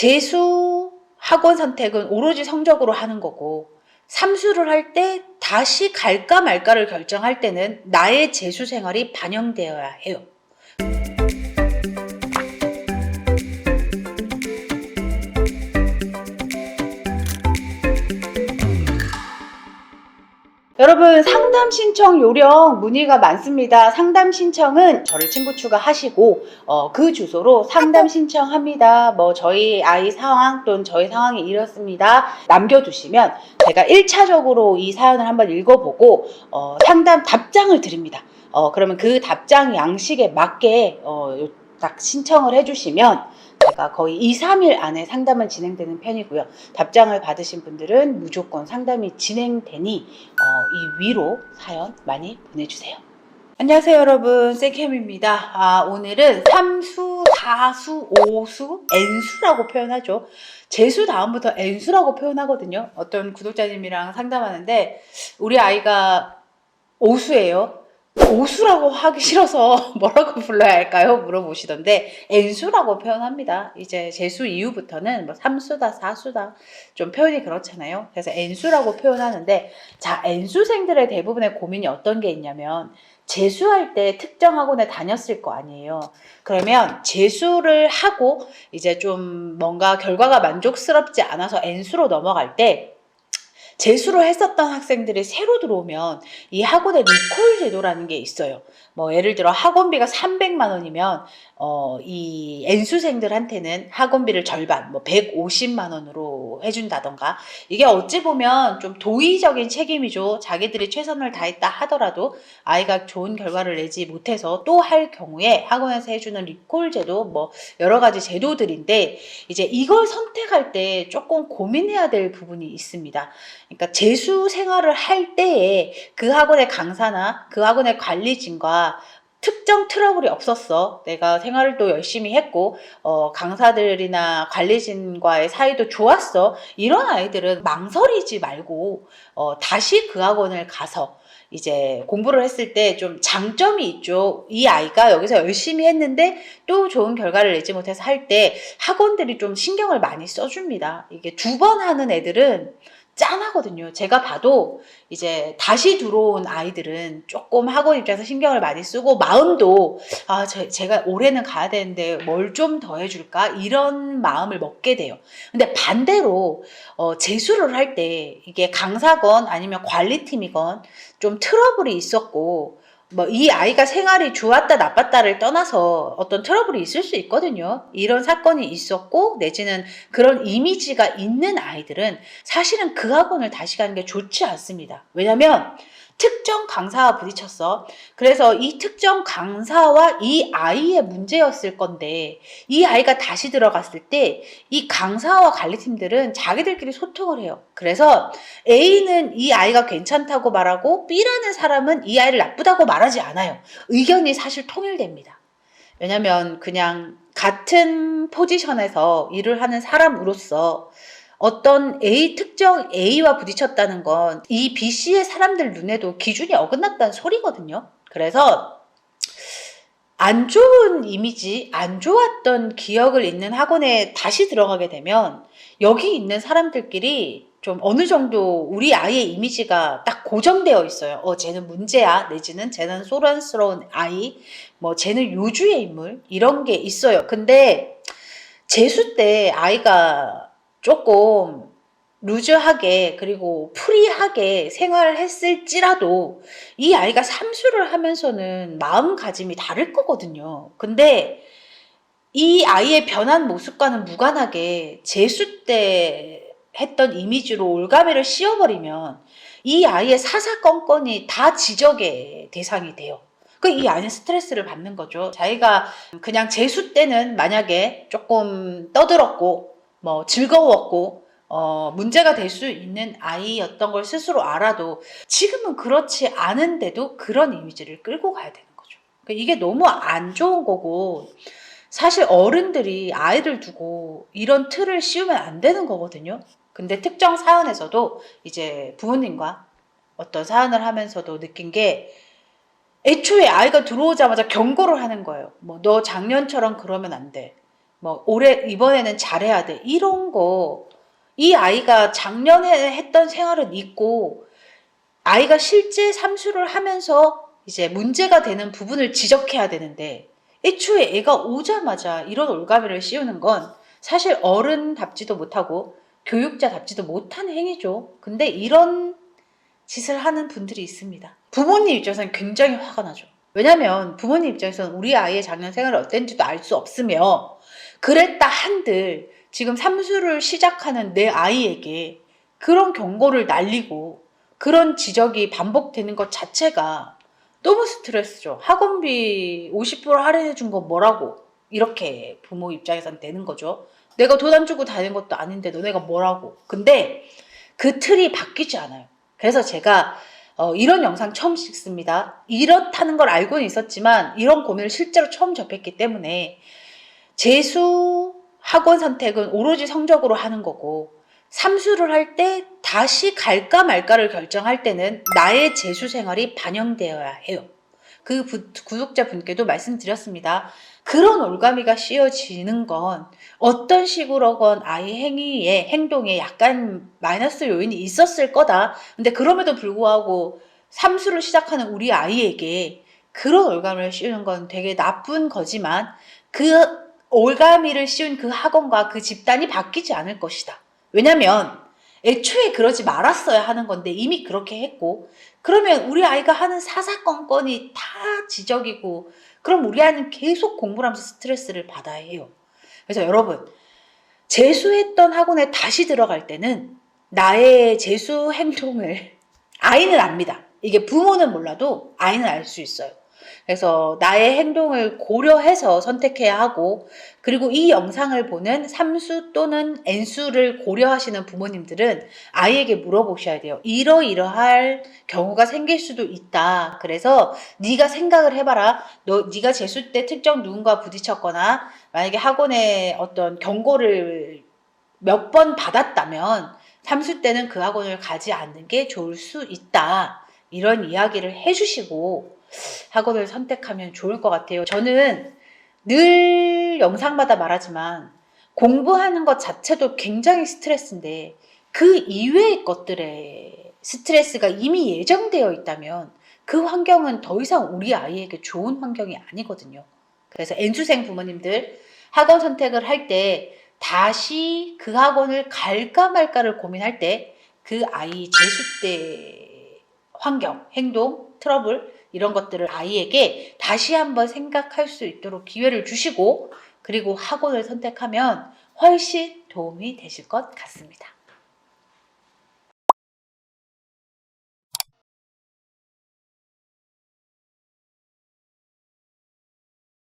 재수 학원 선택은 오로지 성적으로 하는 거고, 삼수를 할 때 다시 갈까 말까를 결정할 때는 나의 재수 생활이 반영되어야 해요. 여러분, 상담 신청 요령 문의가 많습니다. 상담 신청은 저를 친구 추가하시고 그 주소로 상담 신청합니다. 저희 아이 상황 또는 저희 상황이 이렇습니다. 남겨두시면 제가 1차적으로 이 사연을 한번 읽어보고 상담 답장을 드립니다. 그러면 그 답장 양식에 맞게 딱 신청을 해주시면 제가 거의 2, 3일 안에 상담은 진행되는 편이고요. 답장을 받으신 분들은 무조건 상담이 진행되니 이 위로 사연 많이 보내주세요. 안녕하세요 여러분, 쌤캠입니다. 오늘은 3수, 4수, 5수, N수라고 표현하죠. 재수 다음부터 N수라고 표현하거든요. 어떤 구독자님이랑 상담하는데 우리 아이가 5수예요. 오수라고 하기 싫어서 뭐라고 불러야 할까요? 물어보시던데 N수라고 표현합니다. 이제 재수 이후부터는 뭐 3수다 4수다 좀 표현이 그렇잖아요. 그래서 N수라고 표현하는데, 자, N수생들의 대부분의 고민이 어떤 게 있냐면 재수할 때 특정 학원에 다녔을 거 아니에요. 그러면 재수를 하고 이제 좀 뭔가 결과가 만족스럽지 않아서 N수로 넘어갈 때, 재수를 했었던 학생들이 새로 들어오면 이 학원의 리콜 제도라는 게 있어요. 예를 들어 학원비가 300만 원이면 이 N수생들한테는 학원비를 절반 150만 원으로 해준다던가, 이게 어찌 보면 좀 도의적인 책임이죠. 자기들이 최선을 다했다 하더라도 아이가 좋은 결과를 내지 못해서 또 할 경우에 학원에서 해주는 리콜 제도, 여러 가지 제도들인데, 이제 이걸 선택할 때 조금 고민해야 될 부분이 있습니다. 그러니까 재수 생활을 할 때에 그 학원의 강사나 그 학원의 관리진과 특정 트러블이 없었어. 내가 생활을 또 열심히 했고 강사들이나 관리진과의 사이도 좋았어. 이런 아이들은 망설이지 말고 다시 그 학원을 가서 이제 공부를 했을 때 좀 장점이 있죠. 이 아이가 여기서 열심히 했는데 또 좋은 결과를 내지 못해서 할 때 학원들이 좀 신경을 많이 써줍니다. 이게 2번 하는 애들은 짠하거든요. 제가 봐도 이제 다시 들어온 아이들은 조금 학원 입장에서 신경을 많이 쓰고, 마음도 제가 올해는 가야 되는데 뭘 좀 더 해줄까, 이런 마음을 먹게 돼요. 근데 반대로 재수를 할 때 이게 강사건 아니면 관리팀이건 좀 트러블이 있었고, 이 아이가 생활이 좋았다 나빴다를 떠나서 어떤 트러블이 있을 수 있거든요. 이런 사건이 있었고 내지는 그런 이미지가 있는 아이들은 사실은 그 학원을 다시 가는 게 좋지 않습니다. 왜냐면 특정 강사와 부딪혔어. 그래서 이 특정 강사와 이 아이의 문제였을 건데, 이 아이가 다시 들어갔을 때 이 강사와 관리팀들은 자기들끼리 소통을 해요. 그래서 A는 이 아이가 괜찮다고 말하고 B라는 사람은 이 아이를 나쁘다고 말하지 않아요. 의견이 사실 통일됩니다. 왜냐면 그냥 같은 포지션에서 일을 하는 사람으로서 어떤 특정 A와 부딪혔다는 건 이 B, C의 사람들 눈에도 기준이 어긋났다는 소리거든요. 그래서 안 좋은 이미지, 안 좋았던 기억을 있는 학원에 다시 들어가게 되면 여기 있는 사람들끼리 좀 어느 정도 우리 아이의 이미지가 딱 고정되어 있어요. 쟤는 문제야, 내지는 쟤는 소란스러운 아이, 쟤는 요주의 인물, 이런 게 있어요. 근데 재수 때 아이가 조금 루즈하게 그리고 프리하게 생활을 했을지라도 이 아이가 삼수를 하면서는 마음가짐이 다를 거거든요. 근데 이 아이의 변한 모습과는 무관하게 재수 때 했던 이미지로 올가미를 씌워버리면 이 아이의 사사건건이 다 지적의 대상이 돼요. 이 아이는 스트레스를 받는 거죠. 자기가 그냥 재수 때는 만약에 조금 떠들었고 즐거웠고 문제가 될 수 있는 아이였던 걸 스스로 알아도 지금은 그렇지 않은데도 그런 이미지를 끌고 가야 되는 거죠. 이게 너무 안 좋은 거고, 사실 어른들이 아이를 두고 이런 틀을 씌우면 안 되는 거거든요. 근데 특정 사연에서도 이제 부모님과 어떤 사연을 하면서도 느낀 게, 애초에 아이가 들어오자마자 경고를 하는 거예요. 너 작년처럼 그러면 안 돼. 뭐 올해 이번에는 잘해야 돼 이런 거 이 아이가 작년에 했던 생활은 있고 아이가 실제 삼수를 하면서 이제 문제가 되는 부분을 지적해야 되는데 애초에 애가 오자마자 이런 올가미를 씌우는 건 사실 어른답지도 못하고 교육자답지도 못한 행위죠. 근데 이런 짓을 하는 분들이 있습니다. 부모님 입장에서는 굉장히 화가 나죠. 왜냐면 부모님 입장에서는 우리 아이의 작년 생활이 어땠는지도 알 수 없으며 그랬다 한들 지금 삼수를 시작하는 내 아이에게 그런 경고를 날리고 그런 지적이 반복되는 것 자체가 너무 스트레스죠. 학원비 50% 할인해 준 거 뭐라고 이렇게 부모 입장에선 되는 거죠. 내가 돈 안 주고 다니는 것도 아닌데 너네가 뭐라고. 근데 그 틀이 바뀌지 않아요. 그래서 제가 이런 영상 처음 찍습니다. 이렇다는 걸 알고는 있었지만 이런 고민을 실제로 처음 접했기 때문에 재수 학원 선택은 오로지 성적으로 하는 거고 삼수를 할 때 다시 갈까 말까를 결정할 때는 나의 재수 생활이 반영되어야 해요. 그 구독자분께도 말씀드렸습니다. 그런 올가미가 씌워지는 건 어떤 식으로건 아이 행동에 약간 마이너스 요인이 있었을 거다. 근데 그럼에도 불구하고 삼수를 시작하는 우리 아이에게 그런 올가미를 씌우는 건 되게 나쁜 거지만 그 올가미를 씌운 그 학원과 그 집단이 바뀌지 않을 것이다. 왜냐면 애초에 그러지 말았어야 하는 건데 이미 그렇게 했고 그러면 우리 아이가 하는 사사건건이 다 지적이고 그럼 우리 아이는 계속 공부를 하면서 스트레스를 받아야 해요. 그래서 여러분 재수했던 학원에 다시 들어갈 때는 나의 재수 행동을 아이는 압니다. 이게 부모는 몰라도 아이는 알 수 있어요. 그래서 나의 행동을 고려해서 선택해야 하고 그리고 이 영상을 보는 삼수 또는 N수를 고려하시는 부모님들은 아이에게 물어보셔야 돼요. 이러이러할 경우가 생길 수도 있다. 그래서 네가 생각을 해봐라. 네가 재수 때 특정 누군가 부딪혔거나 만약에 학원에 어떤 경고를 몇 번 받았다면 삼수 때는 그 학원을 가지 않는 게 좋을 수 있다. 이런 이야기를 해주시고 학원을 선택하면 좋을 것 같아요. 저는 늘 영상마다 말하지만 공부하는 것 자체도 굉장히 스트레스인데 그 이외의 것들의 스트레스가 이미 예정되어 있다면 그 환경은 더 이상 우리 아이에게 좋은 환경이 아니거든요. 그래서 N수생 부모님들 학원 선택을 할 때 다시 그 학원을 갈까 말까를 고민할 때 그 아이 재수 때 환경, 행동, 트러블 이런 것들을 아이에게 다시 한번 생각할 수 있도록 기회를 주시고 그리고 학원을 선택하면 훨씬 도움이 되실 것 같습니다.